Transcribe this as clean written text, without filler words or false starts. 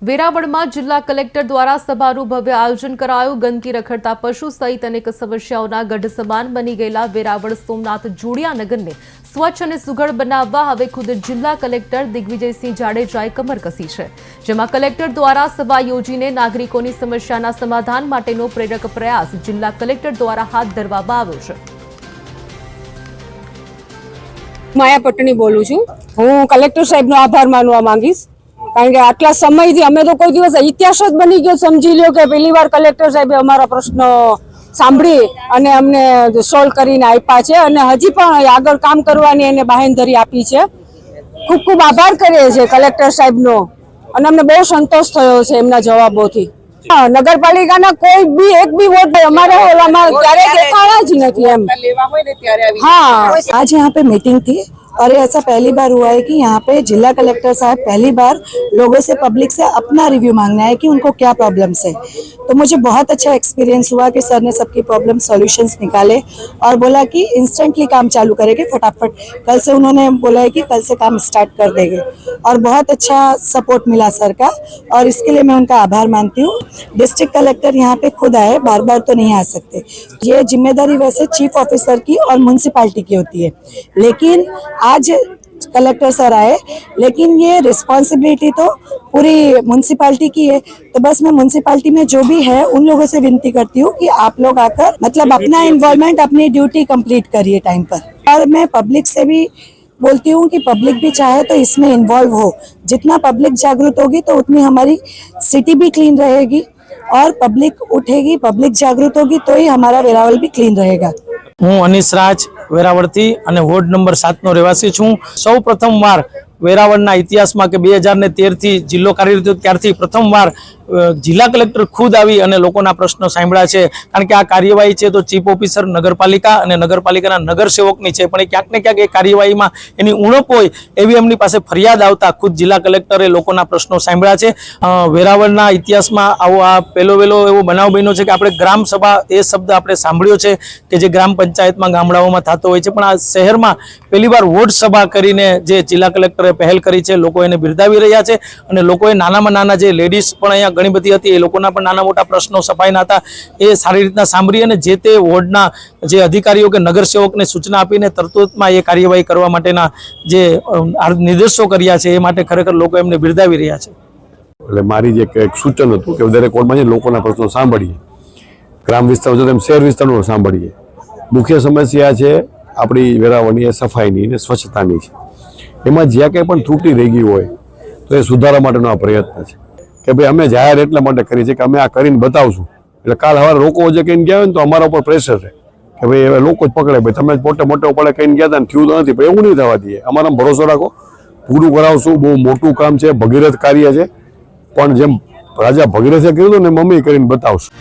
વેરાવળમાં જિલ્લા કલેક્ટર દ્વારા સભાનું ભવ્ય આયોજન કરાયું। ગંદકી રખડતા પશુ સહિત અનેક સમસ્યાઓના ગઢ સમાન બની ગયેલા વેરાવળ સોમનાથ જોડિયા નગરને સ્વચ્છ અને સુઘડ બનાવવા હવે ખુદ જિલ્લા કલેક્ટર દિગ્વિજયસિંહ જાડેજાએ કમર કસી છે, જેમાં કલેક્ટર દ્વારા સભા યોજીને નાગરિકોની સમસ્યાના સમાધાન માટેનો પ્રેરક પ્રયાસ જિલ્લા કલેક્ટર દ્વારા હાથ ધરવામાં આવ્યો છે। માયા પટણી બોલું છું। હું કલેક્ટર સાહેબનો આભાર માનવા માંગીશ, કારણ કે આટલા સમયથી અમે તો કોઈ દિવસ ઇતિહાસ જ બની ગયો સમજી લ્યો કે પહેલી વાર કલેક્ટર સાહેબે અમારા પ્રશ્નો સાંભળી અને અમને સોલ્વ કરીને આપ્યા છે અને હજી પણ આગળ કામ કરવાની એને બાહેંધરી આપી છે। ખૂબ ખૂબ આભાર કરીએ છીએ કલેક્ટર સાહેબનો અને અમને બહુ સંતોષ થયો છે એમના જવાબોથી। નગરપાલિકાના કોઈ બી એક બી વોટ અમારે ઓલામાં ક્યારેય દેખાણા જ નથી એમ। हाँ, आज यहाँ पे मीटिंग थी और ऐसा पहली बार हुआ है कि यहाँ पे जिला कलेक्टर साहब पहली बार लोगों से, पब्लिक से अपना रिव्यू मांगना है कि उनको क्या प्रॉब्लम्स है। तो मुझे बहुत अच्छा एक्सपीरियंस हुआ कि सर ने सबकी प्रॉब्लम सॉल्यूशंस निकाले और बोला कि इंस्टेंटली काम चालू करेंगे फटाफट। कल से उन्होंने बोला है कि कल से काम स्टार्ट कर देंगे और बहुत अच्छा सपोर्ट मिला सर का और इसके लिए मैं उनका आभार मानती हूँ। डिस्ट्रिक्ट कलेक्टर यहाँ पे खुद आए, बार बार तो नहीं आ सकते। ये जिम्मेदारी वैसे चीफ ऑफिसर की और म्यूनसिपालिटी की होती है, लेकिन आज कलेक्टर सर आए, लेकिन ये रिस्पॉन्सिबिलिटी तो पूरी म्यूनसिपालिटी की है। तो बस मैं म्यूनसिपालिटी में जो भी है उन लोगों से विनती करती हूँ कि आप लोग आकर मतलब अपना इन्वॉल्वमेंट, अपनी ड्यूटी कंप्लीट करिए टाइम पर। और मैं पब्लिक से भी बोलती हूँ कि पब्लिक भी चाहे तो इसमें इन्वॉल्व हो। जितना पब्लिक जागरूक होगी तो उतनी हमारी सिटी भी क्लीन रहेगी और पब्लिक उठेगी, पब्लिक जागरूक होगी तो ही हमारा वेरावल भी क्लीन रहेगा। हूँ अनीश राज वेरावळथी અને વોર્ડ નંબર 7 નો રહેવાસી છું। સૌ પ્રથમવાર વેરાવળના ઇતિહાસમાં કે 2013 થી જિલ્લો કાર્યરત ત્યારથી પ્રથમવાર જિલ્લા કલેક્ટર ખુદ આવી અને લોકોના પ્રશ્નો સાંભળ્યા છે। કારણ કે આ કાર્યવાહી છે તો ચીફ ઓફિસર નગરપાલિકા અને નગરપાલિકાના નગરસેવકની છે, પણ ક્યાંક ને ક્યાંક એ કાર્યવાહીમાં એની ઉણપ હોય એવી એમની પાસે ફરિયાદ આવતા ખુદ જિલ્લા કલેક્ટરે લોકોના પ્રશ્નો સાંભળ્યા છે। વેરાવળના ઇતિહાસમાં આવો આ પહેલો એવો બનાવ બન્યો છે કે આપણે ગ્રામ સભા એ શબ્દ આપણે સાંભળ્યો છે કે જે ગ્રામ પંચાયતમાં ગામડાઓમાં થતો હોય છે, પણ આ શહેરમાં પહેલીવાર વોર્ડ સભા કરીને જે જિલ્લા કલેક્ટરે પહેલ કરી છે, લોકો એને બિરદાવી રહ્યા છે અને લોકોએ નાનામાં નાના જે લેડીઝ પણ અહીંયા ઘણી બધી હતી એ લોકોના પણ નાના મોટા પ્રશ્નો સફાઈના હતા એ સારી રીતના સાંભળી અને જે તે વોર્ડના જે અધિકારીઓ કે નગરસેવકને સૂચના આપીને તરતોતમાં એ કાર્યવાહી કરવા માટેના જે નિર્દેશો કર્યા છે એ માટે ખરેખર લોકો એમને બિરદાવી રહ્યા છે। એટલે મારી જે એક સૂચન હતું કે દરેક વોર્ડમાં લોકોના પ્રશ્નો સાંભળીએ, ગ્રામ વિસ્તારમાં જો તેમ શહેર વિસ્તારનો સાંભળીએ। મુખ્ય સમસ્યા છે આપણી વેરાવળની એ સફાઈની ને સ્વચ્છતાની છે। એમાં જ્યાં કંઈ પણ ત્રુટિ રહી ગઈ હોય તો એ સુધારવા માટેનો આ પ્રયત્ન છે કે ભાઈ અમે જાહેર એટલા માટે કરીએ છીએ કે અમે આ કરીને બતાવશું, એટલે કાલ સવારે લોકો જે કહીને ગયા હોય ને તો અમારા ઉપર પ્રેશર રહે કે ભાઈ હવે લોકો જ પકડે, ભાઈ તમે પોતે મોટે પડે કહીને ગયા હતા ને થયું તો નથી, પણ એવું નહીં થવા દઈએ। અમારા ભરોસો રાખો, પૂરું કરાવશું। બહુ મોટું કામ છે, ભગીરથ કાર્ય છે, પણ જેમ રાજા ભગીરથે કર્યું હતું ને મમ્મી કરીને બતાવશું।